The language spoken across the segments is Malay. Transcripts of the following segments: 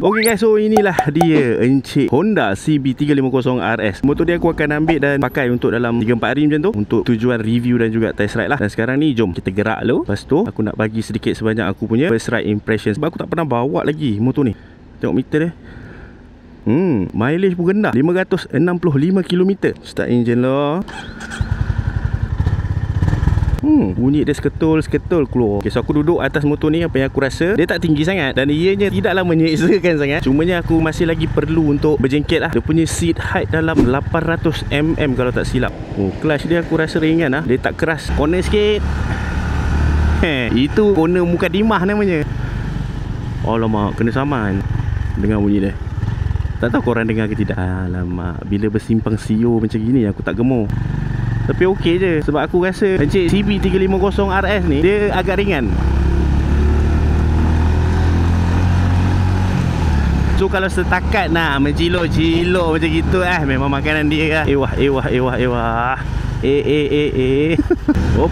Okay guys, so inilah dia Encik Honda CB350RS. Motor dia aku akan ambil dan pakai untuk dalam 3-4 hari macam tu, untuk tujuan review dan juga test ride lah. Dan sekarang ni jom kita gerak dulu. Lepas tu aku nak bagi sedikit sebanyak aku punya first ride impression, sebab aku tak pernah bawa lagi motor ni. Tengok meter dia. Mileage pun rendah, 565km. Start engine lah. Bunyi dia seketul keluar. Okay, so aku duduk atas motor ni. Apa yang aku rasa, dia tak tinggi sangat dan ianya tidaklah menyeksakan sangat. Cumanya aku masih lagi perlu untuk berjengkit lah. Dia punya seat height dalam 800mm kalau tak silap. Clutch dia aku rasa ringan lah. Dia tak keras. Corner sikit. Itu corner Mukadimah namanya. Alamak, kena saman dengar bunyi dia. Tak tahu korang dengar ke tidak. Alamak, bila bersimpang siur macam gini aku tak gemuk. Tapi okey je, sebab aku rasa Encik CB350RS ni dia agak ringan. So kalau setakat nak mencilok-cilok macam gitu memang makanan dia lah. Ewah. Hop.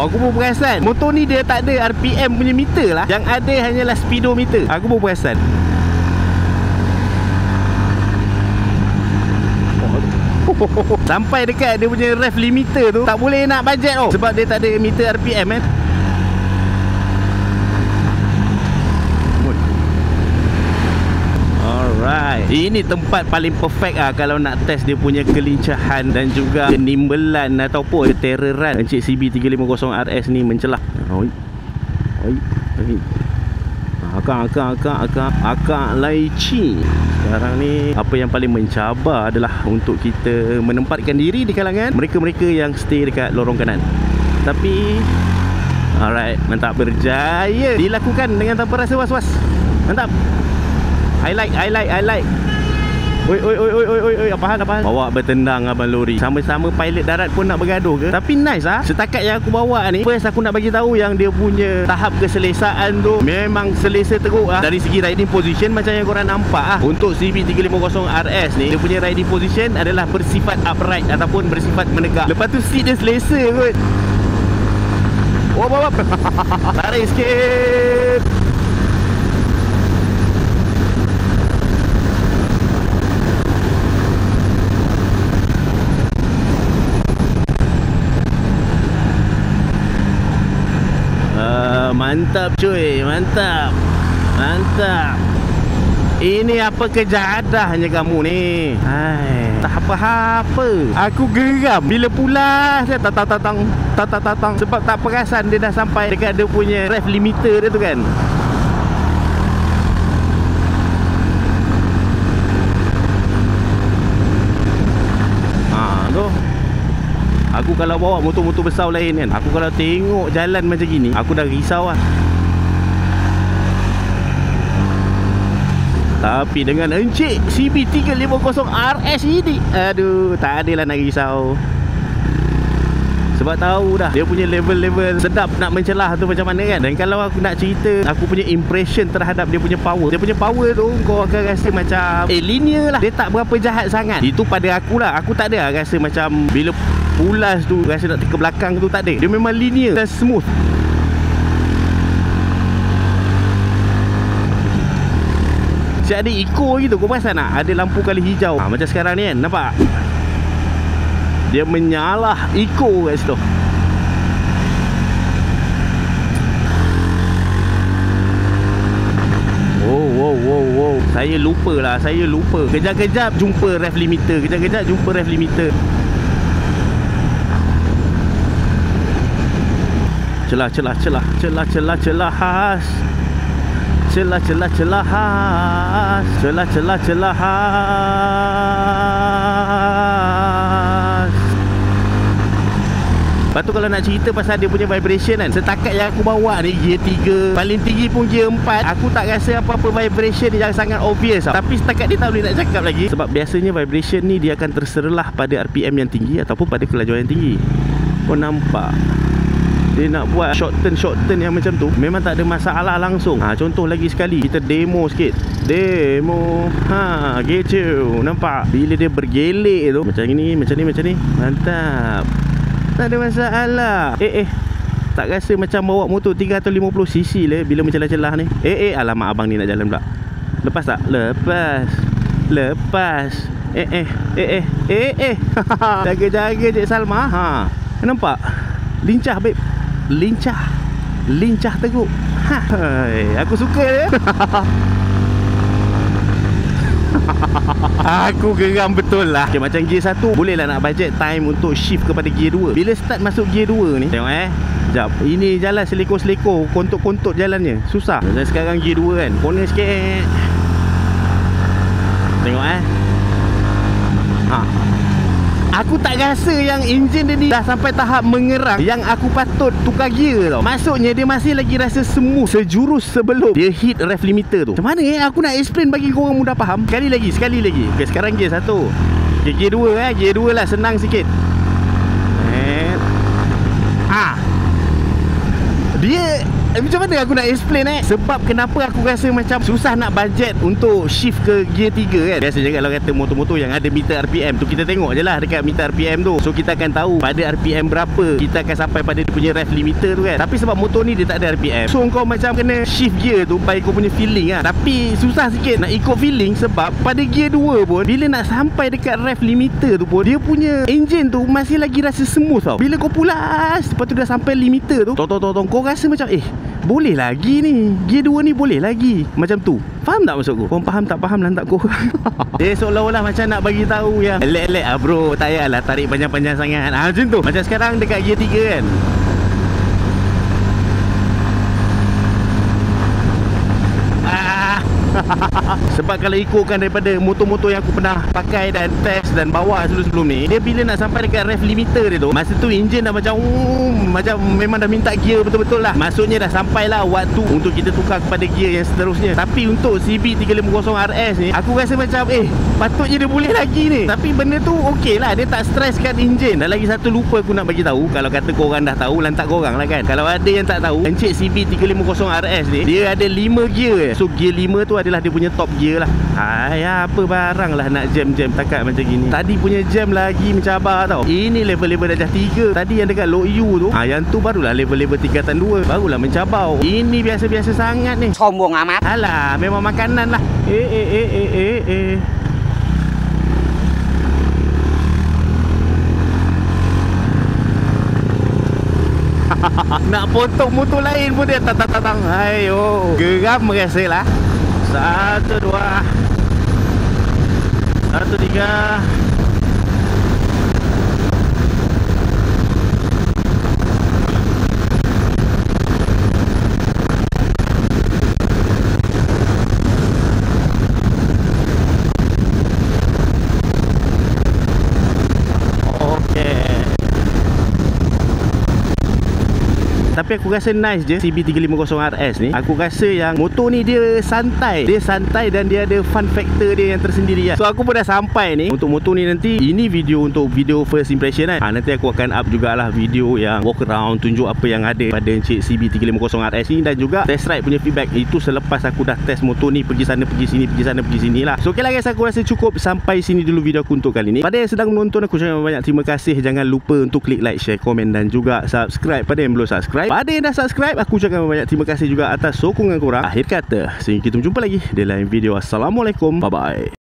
Aku pun perasan motor ni dia tak ada RPM punya meter lah. Yang ada hanyalah speedometer. Aku pun perasan. Sampai dekat dia punya rev limiter tu tak boleh nak bajet tau, sebab dia tak ada meter RPM kan. Alright, ini tempat paling perfect kalau nak test dia punya kelincahan dan juga kenimbelan ataupun ketereran Encik CB350RS ni mencelah. Akak laici. Sekarang ni apa yang paling mencabar adalah untuk kita menempatkan diri di kalangan mereka-mereka yang stay dekat lorong kanan. Tapi alright, mantap, berjaya dilakukan dengan tanpa rasa was-was. Mantap. I like. Oi, apa hal? Bawa bertendang abang lori. Sama-sama pilot darat pun nak bergaduh ke? Tapi nice setakat yang aku bawa ni. First aku nak bagi tahu yang dia punya tahap keselesaan tu memang selesa teruk Dari segi riding position macam yang korang nampak Untuk CB350RS ni, dia punya riding position adalah bersifat upright ataupun bersifat menegak. Lepas tu seat dia selesa kot. Tarik sikit. Mantap cuy, mantap. Ini apa kejadahnya kamu ni? Tak apa-apa. Aku geram bila pulas tatang. Sebab tak perasan dia dah sampai dekat dia punya rev limiter dia tu kan. Tu aku kalau bawa motor-motor besar lain kan, aku kalau tengok jalan macam gini, aku dah risau Tapi dengan Encik CB350RS ini, aduh, tak adalah nak risau. Sebab tahu dah dia punya level-level sedap nak mencelah tu macam mana kan. Dan kalau aku nak cerita aku punya impression terhadap dia punya power, tu kau akan rasa macam linear lah. Dia tak berapa jahat sangat. Itu pada aku lah. Aku tak ada rasa macam bila pulas tu rasa nak ke belakang tu, tak ada. Dia memang linear dan smooth. Siap ada eco gitu, kau perasan tak? Ada lampu kali hijau macam sekarang ni kan, nampak? Dia menyalah eco kat situ. Wow. Saya lupa. Kejap-kejap jumpa rev limiter. Lepas tu kalau nak cerita pasal dia punya vibration kan, setakat yang aku bawa ni gear 3, paling tinggi pun gear 4, aku tak rasa apa-apa vibration yang sangat obvious Tapi setakat ni tak boleh nak cakap lagi. Sebab biasanya vibration ni dia akan terserelah pada RPM yang tinggi ataupun pada kelajuan yang tinggi. Kau nampak? Dia nak buat short turn yang macam tu memang tak ada masalah langsung. Contoh lagi sekali, kita demo sikit. Gitu. Nampak? Bila dia bergelek tu macam ni. Mantap. Tak ada masalah. Tak rasa macam bawa motor 350cc lah bila mencelah-celah ni. Alamak, abang ni nak jalan pula. Lepas tak? Lepas. Jaga-jaga Cik Salma. Nampak? Lincah babe. Lincah teruk. Aku suka dia. Aku geram betul lah. Okay, macam gear 1 boleh lah nak budget time untuk shift kepada gear 2. Bila start masuk gear 2 ni, tengok sekejap, ini jalan seleko-seleko, kontot-kontot jalannya, susah. Dan sekarang gear 2 kan, corner sikit. Tengok aku tak rasa yang enjin dia ni dah sampai tahap mengerang yang aku patut tukar gear tau. Maksudnya dia masih lagi rasa smooth sejurus sebelum dia hit ref limiter tu. Macam mana aku nak explain bagi korang mudah faham? Sekali lagi. Okay, sekarang gear 1. Okay, gear 2 gear 2 lah senang sikit. Dia macam mana aku nak explain sebab kenapa aku rasa macam susah nak budget untuk shift ke gear 3 kan. Biasanya kalau kata motor-motor yang ada meter RPM tu, kita tengok je lah dekat meter RPM tu. So kita akan tahu pada RPM berapa kita akan sampai pada dia punya ref limiter tu kan. Tapi sebab motor ni dia tak ada RPM, so kau macam kena shift gear tu by kau punya feeling lah. Tapi susah sikit nak ikut feeling sebab pada gear 2 pun bila nak sampai dekat ref limiter tu pun dia punya engine tu masih lagi rasa smooth tau. Bila kau pulas lepas tu dah sampai limiter tu, tong kau rasa macam boleh lagi ni, gear 2 ni boleh lagi. Macam tu. Faham tak maksud aku? Korang faham tak faham lantak korang. Dia seolah-olah macam nak bagi tahu yang elek-elek bro, tak payahlah tarik panjang-panjang sangat. Macam tu. Macam sekarang dekat gear 3 kan, sebab kalau ikutkan daripada motor-motor yang aku pernah pakai dan test dan bawa sebelum-sebelum ni, dia bila nak sampai dekat ref limiter dia tu, masa tu enjin dah macam memang dah minta gear betul-betul lah. Maksudnya dah sampailah waktu untuk kita tukar kepada gear yang seterusnya. Tapi untuk CB350RS ni, aku rasa macam patutnya dia boleh lagi ni. Tapi benda tu okey lah, dia tak stresskan enjin. Dan lagi satu lupa aku nak bagi tahu, kalau kata korang dah tahu, lantak korang lah kan. Kalau ada yang tak tahu, Encik CB350RS ni dia ada 5 gear. So gear 5 tu adalah dia punya top gear lah. Apa barang lah nak jam-jam takat macam gini. Tadi punya jam lagi mencabar tau. Ini level-level darjah 3. Tadi yang dekat low EU tu, yang tu barulah level-level tingkatan 2. Barulah mencabar. Ini biasa-biasa sangat ni. Sombong amat. Alah, memang makanan lah. Nak potong motor lain pun dia tatang. Ayo, geram merasa lah. 1, 2 1, 3. Tapi aku rasa nice je CB350RS ni. Aku rasa yang motor ni dia santai. Dia santai dan dia ada fun factor dia yang tersendiri lah. So aku pun dah sampai ni untuk motor ni nanti. Ini video untuk video first impression kan. Nanti aku akan up jugalah video yang walk around, tunjuk apa yang ada pada Encik CB350RS ni. Dan juga test ride punya feedback. Itu selepas aku dah test motor ni, pergi sana, pergi sini, pergi sana, pergi sini lah. So okay lah guys, aku rasa cukup sampai sini dulu video aku untuk kali ni. Pada yang sedang menonton, aku ucapkan banyak terima kasih. Jangan lupa untuk klik like, share, komen dan juga subscribe pada yang belum subscribe. Pada yang dah subscribe, aku ucapkan banyak terima kasih juga atas sokongan korang. Akhir kata, sehingga kita jumpa lagi di lain video. Assalamualaikum, bye bye.